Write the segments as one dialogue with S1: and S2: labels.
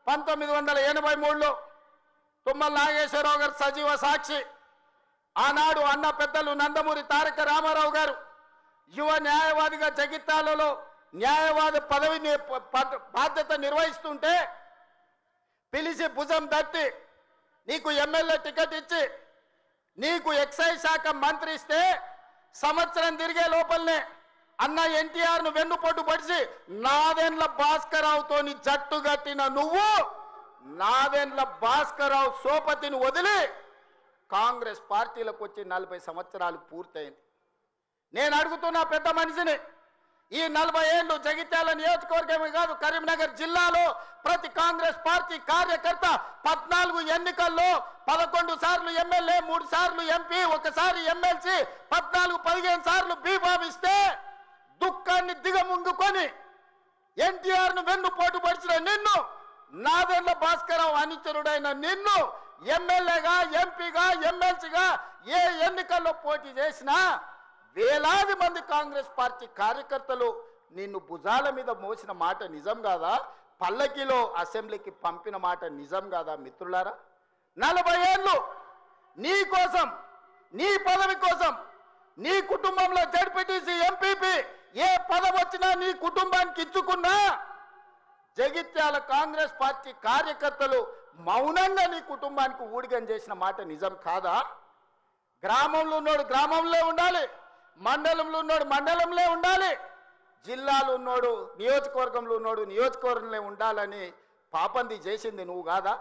S1: 1983లో తుమ్మల నాగేశ్వరరావు గారు సజీవ సాక్షి. ఆనాడు అన్న పెద్దలు నందమూరి తారక రామారావు గారు యువ న్యాయవాదిగా జగిత్యాలలో న్యాయవాది పదవిని బాధ్యత నిర్వహిస్తుంటే పిలిచి భుజం తట్టి నీకు ఎమ్మెల్యే టికెట్ ఇచ్చి నీకు ఎక్సైజ్ శాఖ మంత్రి ఇస్తే సంవత్సరం తిరిగే లోపలనే అన్న ఎన్టీఆర్ను వెన్నుపోటు పడిచి నాదెండ్ల భాస్కరరావుతోని జట్టు కట్టిన నువ్వు నాదెండ్ల భాస్కరరావు సోపతిని వదిలి కాంగ్రెస్ పార్టీలకు వచ్చి 40 సంవత్సరాలు పూర్తయింది. నేను అడుగుతున్నా పెద్ద మనిషిని, ఈ 40 ఏళ్ళు జగిత్యాల నియోజకవర్గమే కాదు కరీంనగర్ జిల్లాలో ప్రతి కాంగ్రెస్ పార్టీ కార్యకర్త 14 ఎన్నికల్లో 11 సార్లు ఎమ్మెల్యే, 3 సార్లు ఎంపీ, 1 సారి ఎమ్మెల్సీ, 14-15 సార్లు బీఫామిస్తే దుఃఖాన్ని దిగముంగుకొని ఎన్టీఆర్ను వెన్నుపోటు పడిచిన నిన్ను, నాదెండ్ల భాస్కరరావు అనుచరుడైన నిన్ను ఎమ్మెల్యేగా, ఎంపీగా, ఎమ్మెల్సీగా ఏ ఎన్నికల్లో పోటీ చేసినా వేలాది మంది కాంగ్రెస్ పార్టీ కార్యకర్తలు నిన్ను భుజాల మీద మోసిన మాట నిజం కాదా? పల్లకిలో అసెంబ్లీకి పంపిన మాట నిజం కాదా? మిత్రులారా, 40 ఏళ్ళు నీ కోసం, నీ పదవి కోసం, నీ కుటుంబంలో జడ్పీటీసీ, ఎంపీపీ ఏ పదవి వచ్చినా నీ కుటుంబానికి ఇచ్చుకున్నా జగిత్యాల కాంగ్రెస్ పార్టీ కార్యకర్తలు మౌనంగా నీ కుటుంబానికి ఊడిగం చేసిన మాట నిజం కాదా? గ్రామంలో ఉన్నోడు గ్రామంలో ఉండాలి, మండలంలో ఉన్నోడు మండలంలో ఉండాలి, జిల్లాలో ఉన్నోడు నియోజకవర్గంలో ఉన్నోడు నియోజకవర్గంలో ఉండాలని పాపంది చేసింది నువ్వు కాదా?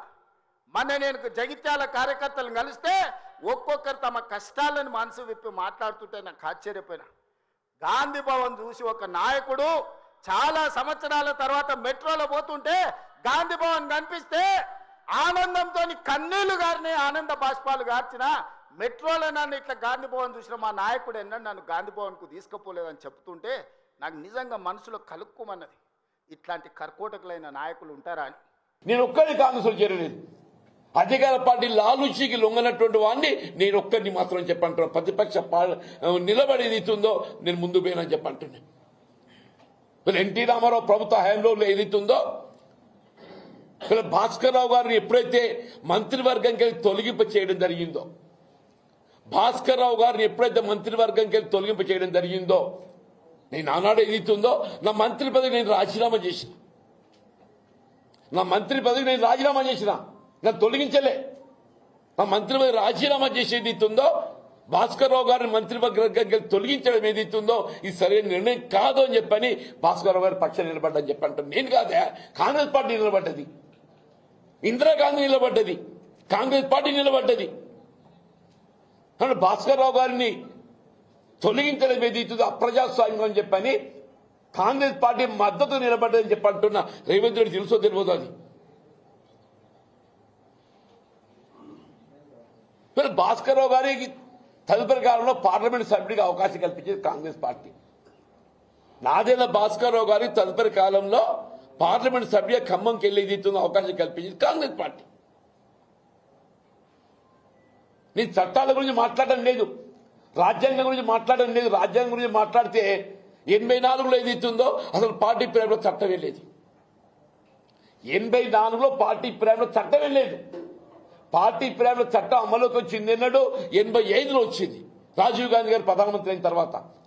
S1: మొన్న నేను జగిత్యాల కార్యకర్తలను కలిస్తే ఒక్కొక్కరు తమ కష్టాలను మనసు విప్పి మాట్లాడుతుంటే నాకు ఆశ్చర్యపోయినా. గాంధీ భవన్ చూసి ఒక నాయకుడు చాలా సంవత్సరాల తర్వాత మెట్రోలో పోతుంటే గాంధీ భవన్ కనిపిస్తే ఆనందంతో కన్నీళ్లు గారిని ఆనంద బాష్పాలు గార్చిన మెట్రోలో నన్ను ఇట్లా గాంధీ భవన్ చూసిన మా నాయకుడు ఎన్నడూ నన్ను గాంధీ భవన్కు తీసుకుపోలేదని చెప్తుంటే నాకు నిజంగా మనసులో కలుక్కుమన్నది. ఇట్లాంటి కర్కోటకులైన నాయకులు ఉంటారా అని.
S2: నేను ఒక్కరిని కాంగ్రెస్లో చేరలేదు. అధికార పార్టీ లాలూచీకి లొంగనటువంటి వాడిని నేను ఒక్కరిని మాత్రం చెప్పంటున్నా. ప్రతిపక్ష నిలబడేది ఇస్తుందో నేను ముందు పోయినా చెప్పంటున్నాను. ఎన్టీ రామారావు ప్రభుత్వ హయాంలో ఏదైతుందో భాస్కర్రావు గారిని ఎప్పుడైతే మంత్రివర్గంకి తొలగింప చేయడం జరిగిందో, భాస్కర్రావు గారిని ఎప్పుడైతే మంత్రివర్గంకి తొలగింప చేయడం జరిగిందో నేను ఆనాడు ఏదైతుందో నా మంత్రి పదవి నేను రాజీనామా చేసిన. నన్ను తొలగించలే. నా మంత్రి పదవి రాజీనామా చేసేది ఇస్తుందో భాస్కర్రావు గారిని మంత్రివర్గంకి తొలగించడం ఏదైతుందో ఇది సరైన నిర్ణయం కాదు అని చెప్పని భాస్కర్రావు గారి పక్షం నిలబడ్డని చెప్పంటాను. నేను కాదే, కాంగ్రెస్ పార్టీ నిలబడ్డది, ఇందిరాగాంధీ నిలబడ్డది, కాంగ్రెస్ పార్టీ నిలబడ్డది. భాస్కర్రావు గారిని తొలగించడం ఏదైతుందో అప్రజాస్వామ్యం అని చెప్పని కాంగ్రెస్ పార్టీ మద్దతు నిలబడ్డదని చెప్పంటున్నా. రేవంత్ రెడ్డి తెలుసో తెలియదు అది. భాస్కర్రావు గారికి తదుపరి కాలంలో పార్లమెంట్ సభ్యుడికి అవకాశం కల్పించేది కాంగ్రెస్ పార్టీ. నాదెండ్ల భాస్కర్రావు గారికి తదుపరి కాలంలో పార్లమెంట్ సభ్య ఖమ్మంకి వెళ్ళేది అవకాశం కల్పించేది కాంగ్రెస్ పార్టీ. నేను చట్టాల గురించి మాట్లాడడం లేదు, రాజ్యాంగం గురించి మాట్లాడడం లేదు. రాజ్యాంగం గురించి మాట్లాడితే 84లో ఏదైతుందో అసలు పార్టీ ప్రేమలో చట్టమే లేదు. 84లో పార్టీ ప్రేమలో చట్టమే లేదు. పార్టీ ప్రేమలో చట్టం అమలుకి వచ్చింది ఎన్నడూ 85లో వచ్చింది రాజీవ్ గాంధీ గారు ప్రధానమంత్రి అయిన తర్వాత.